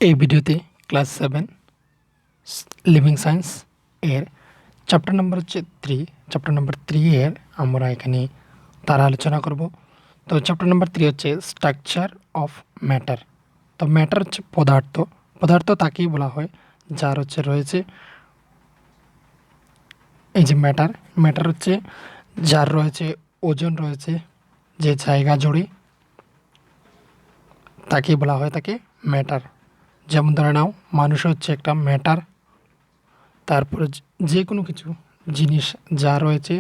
এই ভিডিওতে class 7 living science এর চ্যাপ্টার নাম্বার হচ্ছে 3 চ্যাপ্টার নাম্বার 3 এর আমরা এখানে তার আলোচনা করব। তো চ্যাপ্টার নাম্বার 3 হচ্ছে স্ট্রাকচার অফ ম্যাটার। তো ম্যাটার হচ্ছে পদার্থ। পদার্থ তাকেই বলা হয় যার হচ্ছে রয়েছে এই যে ম্যাটার। ম্যাটার হচ্ছে যার রয়েছে ওজন রয়েছে যে জায়গা জুড়ে তাকেই বলা হয় তাকে ম্যাটার। যেমন ধরে নাও মানুষ হচ্ছে একটা ম্যাটার। তারপরে যে কোনো কিছু জিনিস যা রয়েছে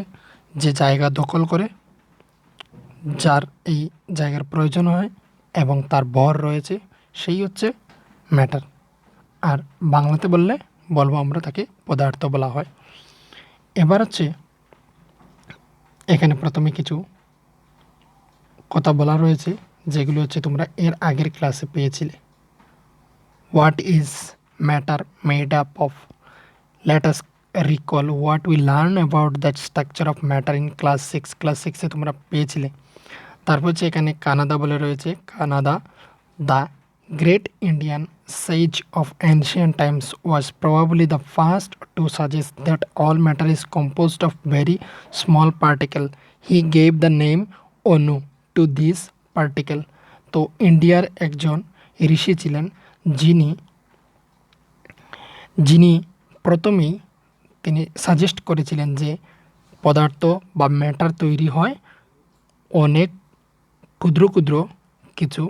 যে জায়গা দখল করে, যার এই জায়গার প্রয়োজন হয় এবং তার ভর রয়েছে, সেই হচ্ছে ম্যাটার। আর বাংলাতে বলবো আমরা তাকে পদার্থ বলা হয়। এবার হচ্ছে এখানে প্রথমে কিছু কথা বলা রয়েছে যেগুলো হচ্ছে তোমরা এর আগের ক্লাসে পেয়েছিলে। What is matter made up of? Let us recall what we learned about the structure of matter in class 6. Class 6-এ তোমরা পেয়েছিলে। তারপর হচ্ছে এখানে কানাডা বলে রয়েছে। Canada, the great Indian Sage of ancient Times was probably the first two suggest that all matter is composed of very small particle. He gave the name Anu to this particle. তো ইন্ডিয়ার একজন ঋষি ছিলেন যিনি প্রথমেই তিনি suggest করেছিলেন যে পদার্থ বা ম্যাটার তৈরি হয় অনেক ক্ষুদ্র ক্ষুদ্র কিছু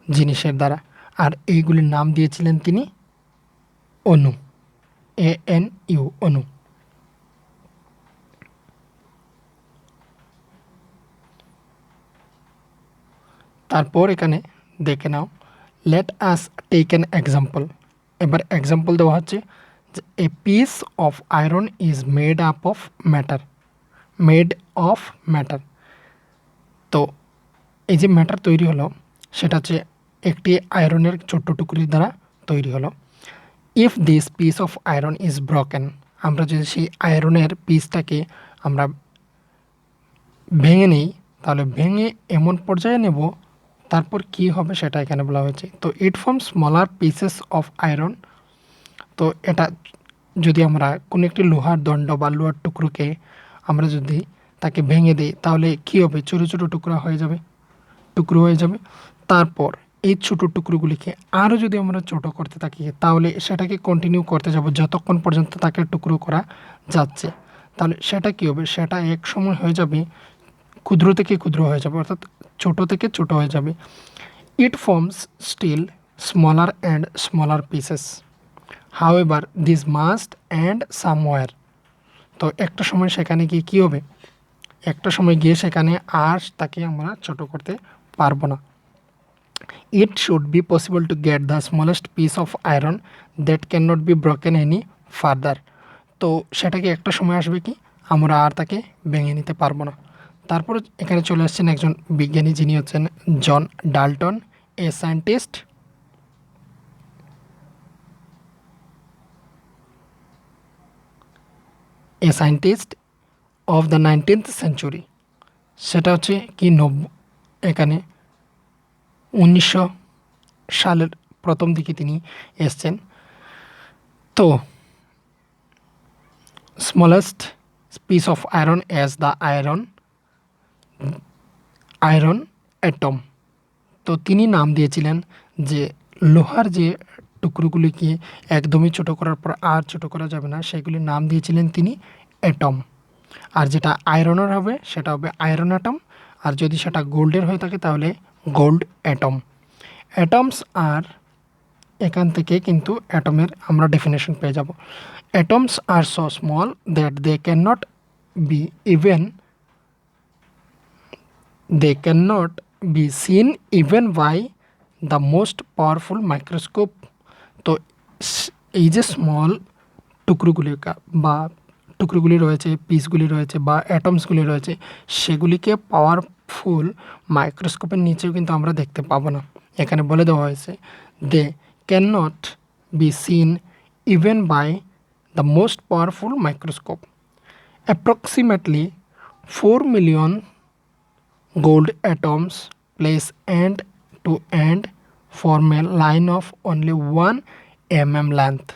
জিনিসের দ্বারা, আর এইগুলির নাম দিয়েছিলেন তিনি অণু, ANU, অণু। তারপর এখানে দেখে নাও, let us take an example. এবার এক্সাম্পল দেওয়া হচ্ছে যে a piece of iron is made up of matter. Made of matter. তো এই যে ম্যাটার তৈরি হলো সেটা হচ্ছে একটি আয়রনের ছোট্ট টুকরির দ্বারা তৈরি হলো। If this piece of iron is broken, আমরা যদি সেই আয়রনের পিসটাকে আমরা ভেঙে নিই, তাহলে ভেঙে এমন পর্যায়ে নেব তারপর কি হবে সেটা এখানে বলা হয়েছে। তো it form smaller pieces of iron. তো এটা যদি আমরা কোনো একটি লোহার দণ্ড বা লোহার টুকরোকে আমরা যদি তাকে ভেঙে দিই তাহলে কী হবে? ছোটো ছোটো টুকরো হয়ে যাবে। তারপর এই ছোটো টুকরোগুলিকে আরও যদি আমরা ছোটো করতে থাকি তাহলে সেটাকে কন্টিনিউ করতে যাব যতক্ষণ পর্যন্ত তাকে টুকরো করা যাচ্ছে। তাহলে সেটা কী হবে? সেটা এক সময় হয়ে যাবে ক্ষুদ্র থেকে ক্ষুদ্র হয়ে যাবে, অর্থাৎ ছোটো থেকে ছোটো হয়ে যাবে। It forms still smaller and smaller pieces, however this must end somewhere. তো একটা সময় সেখানে গিয়ে কী হবে? একটা সময় গিয়ে সেখানে আর তাকে আমরা ছোটো করতে পারবো না। It should be possible to get the smallest piece of iron that can not be broken any further. তো সেটাকে একটা সময় আসবে কি আমরা আর তাকে ভেঙে নিতে পারবো না। তারপর এখানে চলে আসছেন একজন বিজ্ঞানী যিনি হচ্ছেন John Dalton, a scientist of the 19th century. সেটা হচ্ছে কি এখানে 1900 সালের প্রথম দিকে তিনি এসছেন। তো smallest piece of iron as the iron atom. তো তিনি নাম দিয়েছিলেন যে লোহার যে টুকরোগুলিকে একদমই ছোটো করার পর আর ছোটো করা যাবে না সেগুলির নাম দিয়েছিলেন তিনি অ্যাটম। আর যেটা আয়রনের হবে সেটা হবে আয়রন অ্যাটম, আর যদি সেটা গোল্ডের হয়ে থাকে তাহলে গোল্ড অ্যাটম। অ্যাটমস আর এখান থেকে কিন্তু অ্যাটমের আমরা ডেফিনেশন পেয়ে যাব। Atoms are so small that they can not be seen even by the most powerful microscope. তো এই যে স্মল টুকরোগুলি রয়েছে, পিসগুলি রয়েছে বা অ্যাটমসগুলি রয়েছে, সেগুলিকে পাওয়ারফুল মাইক্রোস্কোপের নিচেও কিন্তু আমরা দেখতে পাবো না। এখানে বলে দেওয়া হয়েছে they can not be seen even by the most powerful microscope. Approximately 4 million gold atoms place end to end form a line of only 1 mm length.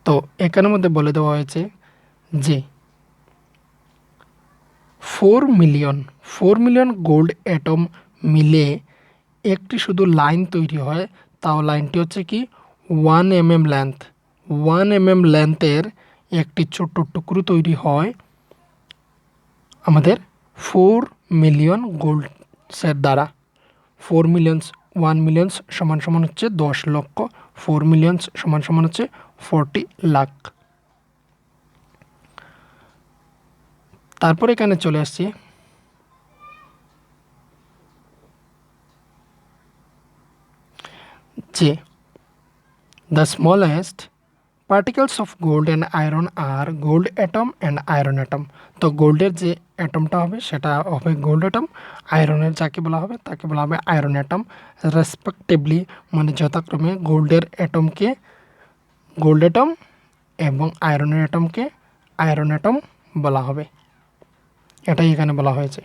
তো এখানের মধ্যে বলে দেওয়া হয়েছে যে 4 মিলিয়ন গোল্ড অ্যাটম মিলে একটি শুধু লাইন তৈরি হয়, তাও লাইনটি হচ্ছে কি 1 mm লেন্থ। 1 mm লেন্থের একটি ছোট্ট টুকরো তৈরি হয় আমাদের 4 মিলিয়ন গোল্ডসের দ্বারা। 4 মিলিয়নস 1 মিলিয়নস সমান সমান হচ্ছে 10 লক্ষ, 4 মিলিয়নস সমান সমান হচ্ছে 40 লাখ। তারপর এখানে চলে আসছি যে the smallest particles of gold and iron are gold atom and iron atom। তো গোল্ডের যে অ্যাটমটা হবে সেটা হবে গোল্ড অ্যাটম, আয়রনের যাকে বলা হবে তাকে বলা হবে আয়রন অ্যাটম রেসপেক্টিভলি, মানে যথাক্রমে গোল্ডের অ্যাটমকে গোল্ড অ্যাটম এবং আয়রনের অ্যাটমকে আয়রন অ্যাটম বলা হবে। এটাই এখানে বলা হয়েছে।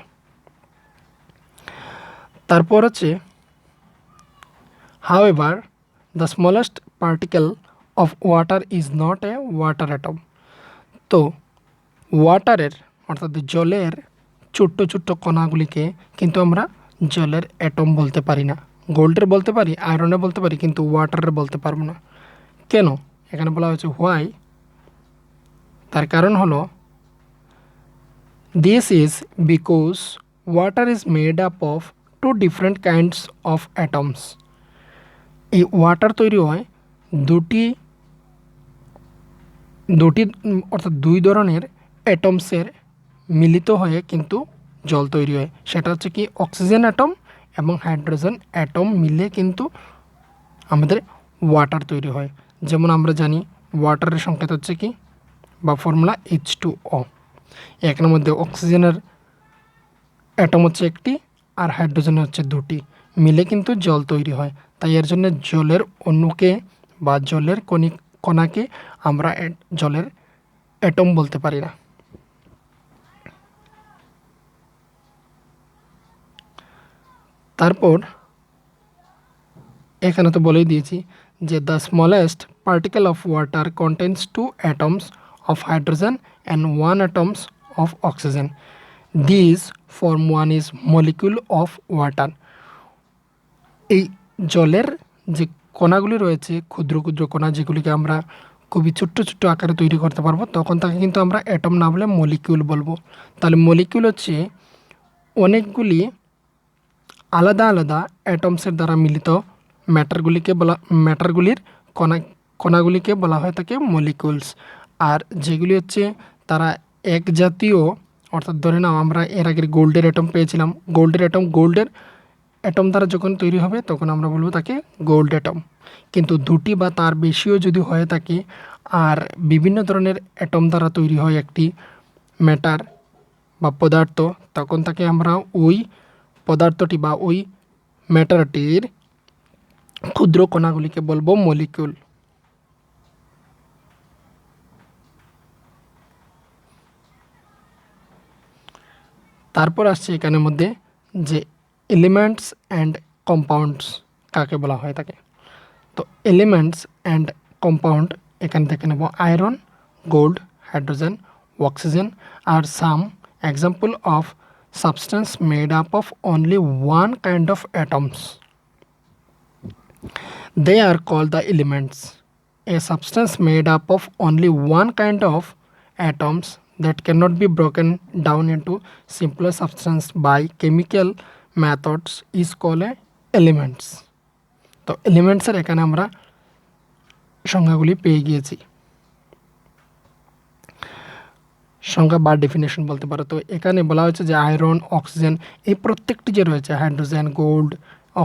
তারপর হচ্ছে however the smallest particle of water is not a water atom। তো ওয়াটারের অর্থাৎ জলের ছোট্ট ছোট্ট কণাগুলিকে কিন্তু আমরা জলের অ্যাটম বলতে পারি না। গোল্ডের বলতে পারি, আয়রনের বলতে পারি, কিন্তু ওয়াটারের বলতে পারবো না। কেন? এখানে বলা হয়েছে হোয়াই। তার কারণ হলো this is because water is made up of 2 different kinds of atoms. এই ওয়াটার তৈরি হয় দুটি অর্থাৎ 2 ধরনের অ্যাটমসের মিলিত হয়ে কিন্তু জল তৈরি হয়। সেটা হচ্ছে কি অক্সিজেন অ্যাটম এবং হাইড্রোজেন অ্যাটম মিলে কিন্তু আমাদের ওয়াটার তৈরি হয়। যেমন আমরা জানি ওয়াটারের সংকেত হচ্ছে কি বা ফর্মুলা H2O। এখানের মধ্যে অক্সিজেনের অ্যাটম হচ্ছে একটি আর হাইড্রোজেনের হচ্ছে 2টি, মিলে কিন্তু জল তৈরি হয়। তাই এর জন্য জলের অণুকে বা জলের কণাকে আমরা জলের অ্যাটম বলতে পারি না। তারপর এখানে তো বলেই দিয়েছি যে the smallest particle of water contains 2 atoms of hydrogen and 1 atoms of oxygen. This form 1 is molecule of water. এই জলের যে কণাগুলি রয়েছে, ক্ষুদ্র ক্ষুদ্র কণা যেগুলিকে আমরা খুবই ছোট্ট ছোট্ট আকারে তৈরি করতে পারবো, তখন তাকে কিন্তু আমরা অ্যাটম না বলে মলিকিউল বলবো। তাহলে মলিকিউল হচ্ছে অনেকগুলি আলাদা আলাদা অ্যাটমসের দ্বারা মিলিত ম্যাটারগুলির কণাগুলিকে বলা হয় থাকে মলিকিউলস। আর যেগুলি হচ্ছে তারা এক জাতীয়, অর্থাৎ ধরে নাও আমরা এর আগে গোল্ডের অ্যাটম পেয়েছিলাম, গোল্ডের অ্যাটম দ্বারা যখন তৈরি হবে তখন আমরা বলবো তাকে গোল্ড অ্যাটম। কিন্তু 2টি বা তার বেশিও যদি হয়ে থাকে আর বিভিন্ন ধরনের অ্যাটম দ্বারা তৈরি হয় একটি ম্যাটার বা পদার্থ, তখন তাকে আমরা ওই পদার্থটি বা ওই ম্যাটারটির ক্ষুদ্র কণাগুলিকে বলবো মলিকিউল। তারপর আসছে এখানের মধ্যে যে এলিমেন্টস অ্যান্ড কম্পাউন্ডস কাকে বলা হয় থাকে। তো এলিমেন্টস অ্যান্ড কম্পাউন্ড এখান থেকে নেব আয়রন, গোল্ড, হাইড্রোজেন, অক্সিজেন আর some example of substance made up of only 1 kind of atoms. They are called the elements. A substance made up of only 1 kind of atoms that cannot be broken down into simpler substance by chemical methods is called a elements. তো এলিমেন্টসের এখানে আমরা সংজ্ঞাগুলি পেয়ে গিয়েছি, সংজ্ঞা বা definition বলতে পারো। তো এখানে বলা হয়েছে যে আয়রন, অক্সিজেন এই প্রত্যেকটি যে রয়েছে হাইড্রোজেন, গোল্ড,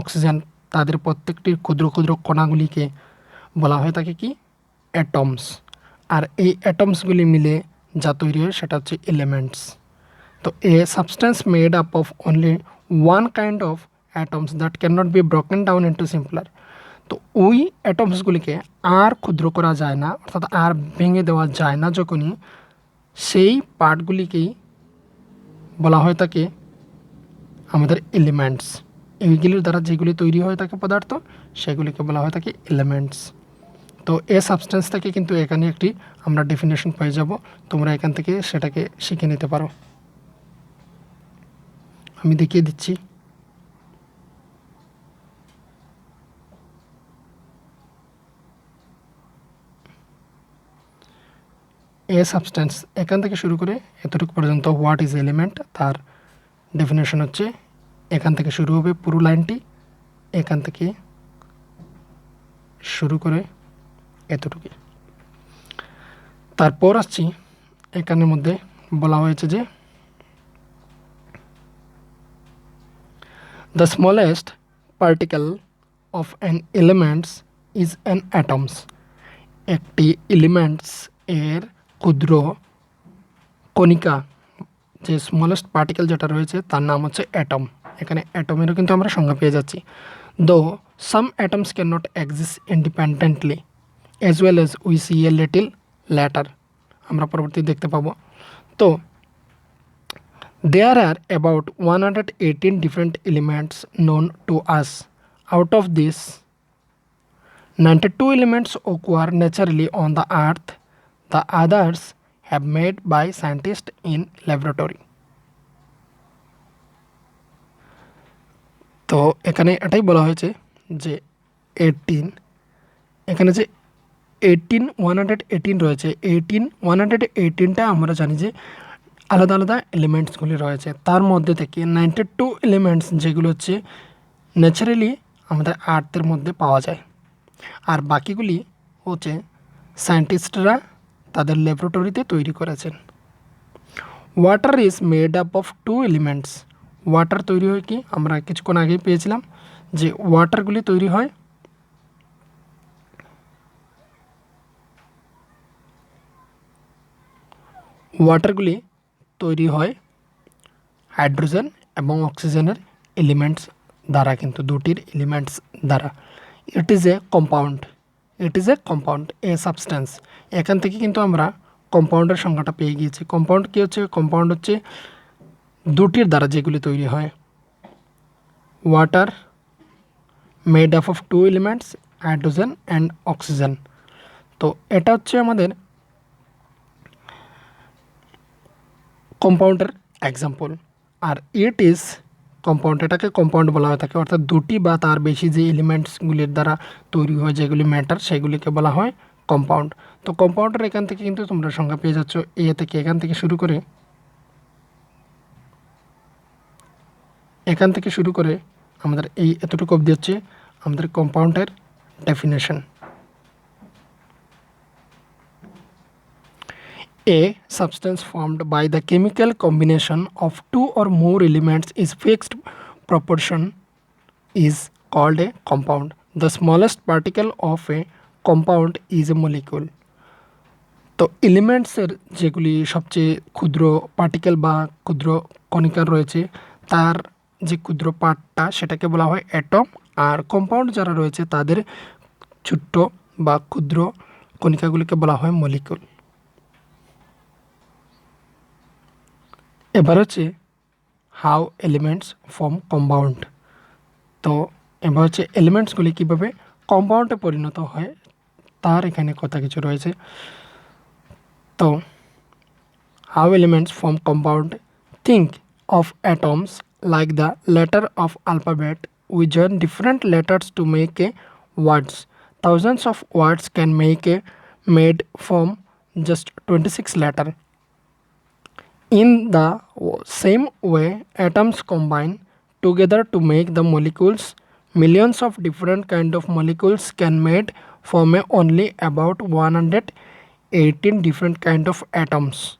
অক্সিজেন, তাদের প্রত্যেকটির ক্ষুদ্র ক্ষুদ্র কণাগুলিকে বলা হয় থাকে কি অ্যাটমস। আর এই অ্যাটমসগুলি মিলে যা তৈরি হয় সেটা হচ্ছে এলিমেন্টস। তো a substance made up of only 1 kind of atoms that can not be broken down into simpler. তো ওই অ্যাটমসগুলিকে আর ক্ষুদ্র করা যায় না, অর্থাৎ আর ভেঙে দেওয়া যায় না যখনই সেই পার্টগুলিকেই বলা হয় থাকে আমাদের এলিমেন্টস। এইগুলির দ্বারা যেগুলি তৈরি হয়ে থাকে পদার্থ সেগুলিকে বলা হয় থাকে এলিমেন্টস। তো এ সাবস্টেন্স থেকে কিন্তু এখানে একটি আমরা ডেফিনেশন পেয়ে যাব, তোমরা এখান থেকে সেটাকে শিখে নিতে পারো। আমি দেখিয়ে দিচ্ছি। এ সাবস্টেন্স এখান থেকে শুরু করে এতটুকু পর্যন্ত হোয়াট ইজ এলিমেন্ট তার ডেফিনেশন হচ্ছে এখান থেকে শুরু হবে পুরো লাইনটি, এখান থেকে শুরু করে এতটুকু। তারপর আসছি এখানের মধ্যে বলা হয়েছে যে the smallest particle of an elements is an atoms. একটি এলিমেন্টস এর ক্ষুদ্র কণিকা যে স্মলেস্ট পার্টিকেল যেটা রয়েছে তার নাম হচ্ছে অ্যাটম। এখানে অ্যাটমেরও কিন্তু আমরা সংজ্ঞা পেয়ে যাচ্ছি। Though some atoms can not exist independently as well as we see a little later, আমরা পরবর্তী দেখতে পাবো। তো there are about 118 different elements known to us. Out of this, 92 elements occur naturally on the earth. The others have made by scientists in laboratory. তো এখানে এটাই বলা হয়েছে যে 18 এখানে যে 118 রয়েছে, 118টা আমরা জানি যে আলাদা আলাদা এলিমেন্টসগুলি রয়েছে। তার মধ্যে থেকে 92 এলিমেন্টস যেগুলো হচ্ছে ন্যাচারালি আমাদের আর্থের মধ্যে পাওয়া যায়, আর বাকিগুলি হচ্ছে সায়েন্টিস্টরা তাদের ল্যাবরেটরিতে তৈরি করেছেন। Water is made up of 2 elements. Water তৈরি হয় কি, আমরা কিছুক্ষণ আগেই পেয়েছিলাম যে ওয়াটারগুলি তৈরি হয় হাইড্রোজেন এবং অক্সিজেনের এলিমেন্টস দ্বারা, কিন্তু দুটির এলিমেন্টস দ্বারা। It is a compound A substance. এখান থেকে কিন্তু আমরা কম্পাউন্ডের সংখ্যাটা পেয়ে গিয়েছি। কম্পাউন্ড কী হচ্ছে? কম্পাউন্ড হচ্ছে দুটির দ্বারা যেগুলি তৈরি হয়। Water made up of 2 elements, hydrogen and oxygen. তো এটা হচ্ছে আমাদের কম্পাউন্ডের এক্সাম্পল। আর ইট ইজ কম্পাউন্ড, এটাকে কম্পাউন্ড বলা হয়ে থাকে, অর্থাৎ দুটি বা তার বেশি যে এলিমেন্টসগুলির দ্বারা তৈরি হয় যেগুলি ম্যাটার সেগুলিকে বলা হয় কম্পাউন্ড। তো কম্পাউন্ডের এখান থেকে কিন্তু তোমরা সংখ্যা পেয়ে যাচ্ছ এ থেকে, এখান থেকে শুরু করে আমাদের এই এতটুকু অবধি হচ্ছে আমাদের কম্পাউন্ডের definition. A substance formed by the chemical combination of 2 or more elements is fixed proportion is called a compound. The smallest particle of a compound is a molecule. তো এলিমেন্টসের যেগুলি সবচেয়ে ক্ষুদ্র পার্টিকেল বা ক্ষুদ্র কণিকা রয়েছে তার যে ক্ষুদ্র পার্টটা সেটাকে বলা হয় অ্যাটম, আর কম্পাউন্ড যারা রয়েছে তাদের ছোট্ট বা ক্ষুদ্র কণিকাগুলিকে বলা হয় মলিকুল। এবার হচ্ছে হাউ এলিমেন্টস ফর্ম কম্পাউন্ড। তো এবার হচ্ছে এলিমেন্টসগুলি কীভাবে কম্পাউন্ডে পরিণত হয় তার এখানে কথা কিছু রয়েছে। তো how elements form compound, think of atoms like the letter of alphabet. We join different letters to make a words. Thousands of words can make a made from just 26 letter. In the same way, atoms combine together to make the molecules. Millions of different kind of molecules can made from only about 118 different kind of atoms.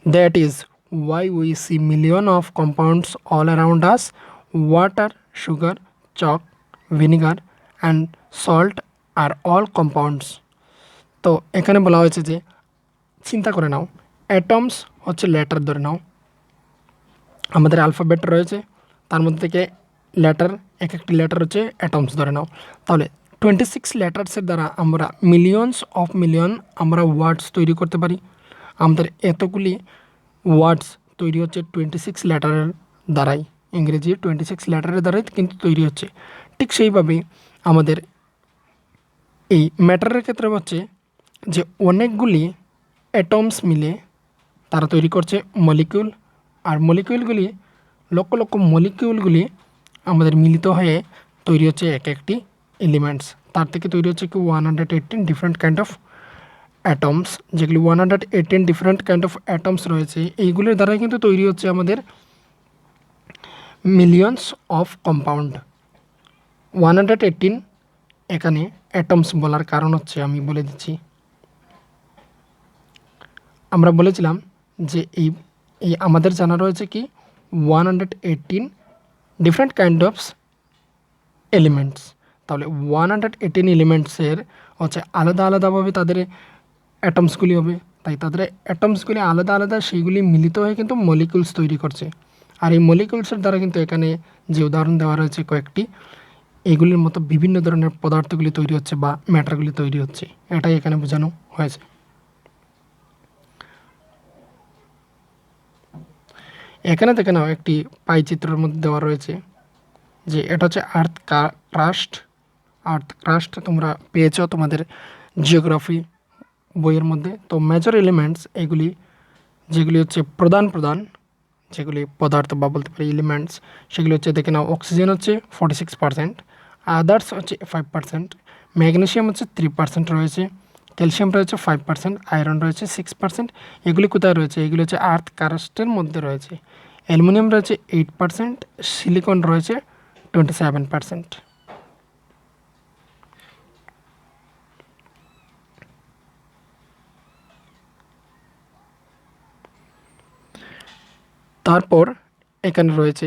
That is why we see million of compounds all around us. Water, sugar, chalk, vinegar and salt are all compounds. তো এখানে বলা হয়েছে যে চিন্তা করে নাও, atoms হচ্ছে letter, ধরে নাও আমাদের অ্যালফাবেট রয়েছে তার মধ্যে থেকে লেটার, এক একটি লেটার হচ্ছে অ্যাটমস ধরে নাও, তাহলে 26 লেটার্সের দ্বারা আমরা মিলিয়ন আমরা ওয়ার্ডস তৈরি করতে পারি। আমাদের এতগুলি ওয়ার্ডস তৈরি হচ্ছে 26 লেটারের দ্বারাই, ইংরেজি 26 লেটারের দ্বারাই কিন্তু তৈরি হচ্ছে। ঠিক সেইভাবেই আমাদের এই ম্যাটারের ক্ষেত্রে হচ্ছে যে অনেকগুলি অ্যাটমস মিলে তারা তৈরি করছে মলিকিউল, আর মলিকিউলগুলি লক্ষ লক্ষ মলিকিউলগুলি আমাদের মিলিত হয়ে তৈরি হচ্ছে এক একটি এলিমেন্টস। তার থেকে তৈরি হচ্ছে কি 118 ডিফারেন্ট কাইন্ড অফ অ্যাটমস, যেগুলি 118 ডিফারেন্ট কাইন্ড অফ অ্যাটমস রয়েছে, এইগুলির দ্বারাই কিন্তু তৈরি হচ্ছে আমাদের মিলিয়নস অফ কম্পাউন্ড। 118 এখানে অ্যাটমস বলার কারণ হচ্ছে আমি বলে দিচ্ছি। আমরা বলেছিলাম যে এই এই আমাদের জানা রয়েছে কি 118 ডিফারেন্ট কাইন্ড অফ এলিমেন্টস। তাহলে 118 এলিমেন্টসের হচ্ছে আলাদা আলাদাভাবে তাদের অ্যাটমসগুলি হবে, তাই তাদের অ্যাটমসগুলি আলাদা আলাদা, সেইগুলি মিলিত হয়ে কিন্তু মলিকিউলস তৈরি করছে। আর এই মলিকিউলসের দ্বারা কিন্তু এখানে যে উদাহরণ দেওয়া রয়েছে কয়েকটি, এগুলির মতো বিভিন্ন ধরনের পদার্থগুলি তৈরি হচ্ছে বা ম্যাটারগুলি তৈরি হচ্ছে, এটাই এখানে বোঝানো হয়েছে। এখানে দেখে নাও একটি পাই চিত্রের মধ্যে দেওয়া রয়েছে যে এটা হচ্ছে আর্থ ক্রাস্ট তোমরা পেয়েছো তোমাদের জিওগ্রাফি বইয়ের মধ্যে। তো মেজর এলিমেন্টস এগুলি, যেগুলি হচ্ছে প্রধান যেগুলি পদার্থ বা বলতে পারি এলিমেন্টস, সেগুলি হচ্ছে দেখে নাও অক্সিজেন হচ্ছে 46%, আদার্স হচ্ছে 5%, ম্যাগনেশিয়াম হচ্ছে 3% রয়েছে, ক্যালসিয়াম রয়েছে 5%, আয়রন রয়েছে 6%। এগুলি কোথায় রয়েছে? এগুলি হচ্ছে আর্থ কারাস্টের মধ্যে রয়েছে। অ্যালুমিনিয়াম রয়েছে 8%, সিলিকন রয়েছে 27%। তারপর এখানে রয়েছে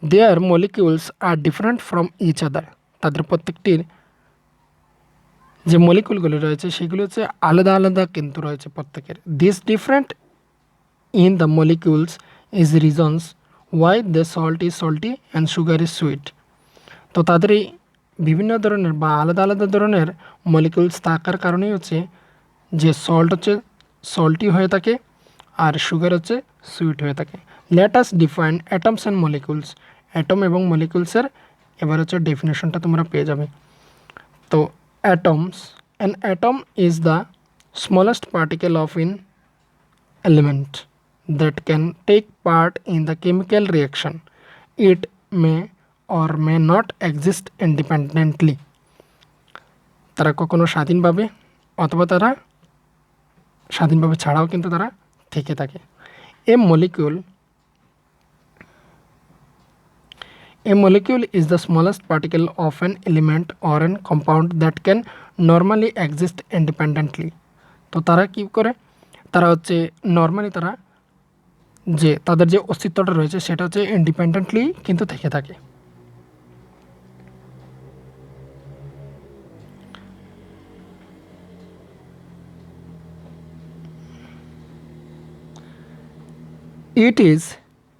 their molecules are different from each other. তাদের প্রত্যেকটির যে মলিকুলগুলি রয়েছে সেগুলি হচ্ছে আলাদা আলাদা কিন্তু রয়েছে প্রত্যেকের। This different in the molecules is reasons why the salt is salty and sugar is sweet. তো তাদের এই বিভিন্ন ধরনের বা আলাদা আলাদা ধরনের মলিকিউলস থাকার কারণেই হচ্ছে যে সল্ট হচ্ছে সল্টি হয়ে থাকে আর সুগার হচ্ছে সুইট হয়ে থাকে। Let us define atoms and molecules. Atom এবং মলিকিউলসের এবার হচ্ছে ডেফিনেশনটা তোমরা পেয়ে যাবে। তো atoms, an atom is the smallest particle of an element that can take part in the chemical reaction. It may or may not exist independently. তারা কখনো স্বাধীনভাবে অথবা তারা স্বাধীনভাবে ছাড়াও কিন্তু তারা থেকে থাকে। A molecule is the smallest particle of an element or an compound that can normally exist independently. তো তারা কি করে? তারা হচ্ছে নর্মালি তারা যে তাদের যে অস্তিত্বটা রয়েছে সেটা হচ্ছে ইন্ডিপেন্ডেন্টলি কিন্তু থেকে থাকে। It is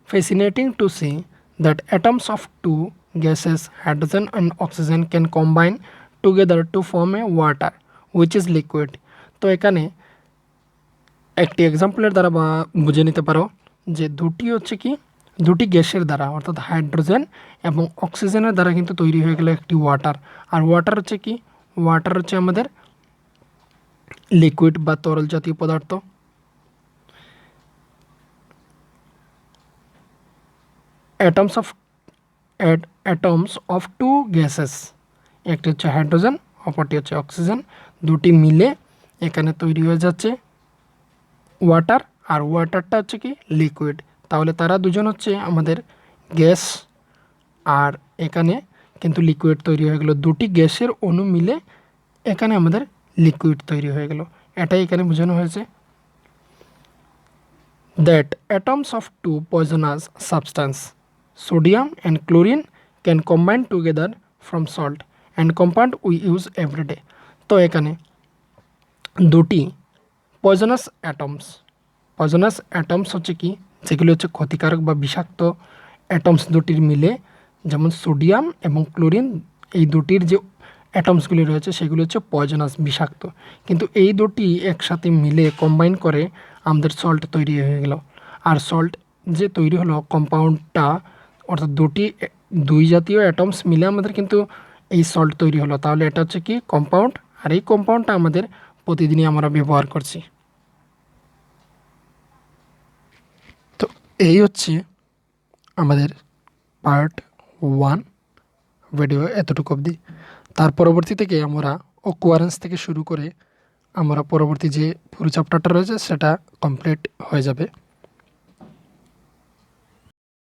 fascinating to see that atoms of two gases, hydrogen and oxygen, can combine together to form a water which is liquid. তো এখানে একটি এক্সাম্পলের দ্বারা বা বুঝে নিতে পারো যে দুটি গ্যাসের দ্বারা অর্থাৎ হাইড্রোজেন এবং অক্সিজেনের দ্বারা কিন্তু তৈরি হয়ে গেল একটি ওয়াটার। আর ওয়াটার হচ্ছে কি? ওয়াটার হচ্ছে আমাদের লিকুইড বা তরল জাতীয় পদার্থ। অ্যাটমস অফ টু গ্যাসেস, একটি হচ্ছে হাইড্রোজেন অপরটি হচ্ছে অক্সিজেন, দুটি মিলে এখানে তৈরি হয়ে যাচ্ছে ওয়াটার। আর ওয়াটারটা হচ্ছে কি? লিকুইড। তাহলে তারা দুজন হচ্ছে আমাদের গ্যাস, আর এখানে কিন্তু লিকুইড তৈরি হয়ে গেল। দুটি গ্যাসের অণু মিলে এখানে আমাদের লিকুইড তৈরি হয়ে গেল। এটাই এখানে বোঝানো হয়েছে। That atoms of two poisonous substance sodium and chlorine can combine together from salt and compound we use every day. তো এখানে দুটি পয়জনাস অ্যাটমস হচ্ছে কি? যেগুলি হচ্ছে ক্ষতিকারক বা বিষাক্ত অ্যাটমস দুটির মিলে, যেমন সোডিয়াম এবং ক্লোরিন, এই দুটির যে অ্যাটমসগুলি রয়েছে সেগুলি হচ্ছে পয়জনাস, বিষাক্ত। কিন্তু এই দুটি একসাথে মিলে কম্বাইন করে আমাদের সল্ট তৈরি হয়ে গেল। আর সল্ট যে তৈরি হলো কম্পাউন্ডটা, অর্থাৎ দুই জাতীয় অ্যাটমস মিলে আমাদের কিন্তু এই সল্ট তৈরি হলো। তাহলে এটা হচ্ছে কি কম্পাউন্ড, আর এই কম্পাউন্ডটা আমাদের প্রতিদিনই আমরা ব্যবহার করছি। তো এই হচ্ছে আমাদের পার্ট 1 ভিডিও এতটুকু অবধি। তার পরবর্তী থেকে আমরা অকুয়ারেন্স থেকে শুরু করে আমরা পরবর্তী যে পুরো চ্যাপ্টারটা রয়েছে সেটা কমপ্লিট হয়ে যাবে।